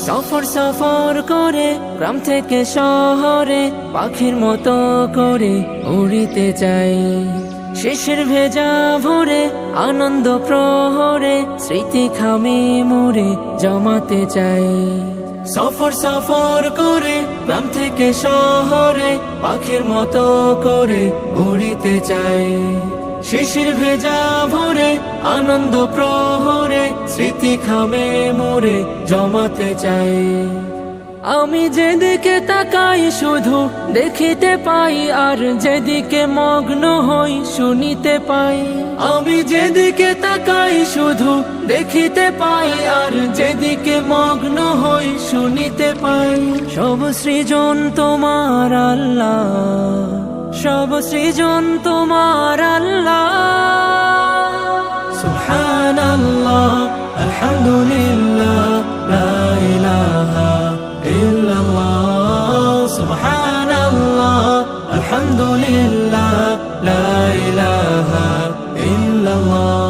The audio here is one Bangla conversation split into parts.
সফর সফর করে গ্রাম থেকে শহরে পাখির মতো করে উড়িতে চাই। শিশির ভেজা ভোরে আনন্দ প্রহরে স্মৃতি খামে মোরে জমাতে চাই। সফর সফর করে গ্রাম থেকে শহরে পাখির মতো করে উড়িতে চাই। শিশির ভেজা ভোরে আনন্দ প্রহরে স্মৃতি খামে মোরে জমাতে চাই। আমি যেদিকে তাকাই শুধু দেখিতে পাই, আর যেদিকে মগ্ন হই শুনিতে পাই। আমি যেদিকে তাকাই শুধু দেখিতে পাই, আর যেদিকে মগ্ন হই শুনিতে পাই। সব সৃজন তোমার আল্লাহ, সব সৃজন তোমার আল্লাহ। সুবহানাল্লাহ আলহামদুলিল্লাহ লা ইলাহা ইল্লাল্লাহ। সুবহানাল্লাহ আলহামদুলিল্লাহ লা ইলাহা ইল্লাল্লাহ।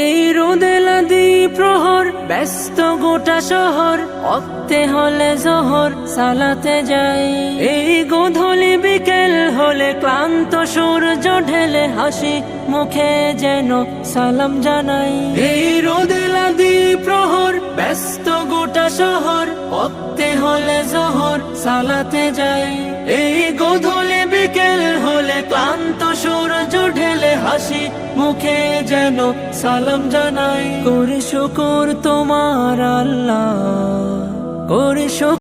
এই রোদে লাদি প্রহর ব্যস্ত গোটা শহর, অক্তে হলে জোহর সালাতে যাই। এই গোধূলি বিকেল হলে ক্লান্ত সূর্য ঢেলে হাসি মুখে যেন সালাম জানাই। এই রোদে লাদি প্রহর ব্যস্ত গোটা শহর, অক্তে হলে জোহর সালাতে যাই। এই গোধূলি বিকেল হলে ক্লান্ত সূর্য ঢেলে হাসি মুখে যেন সালাম জানাই। করে শুকর তোমার আল্লাহ, করে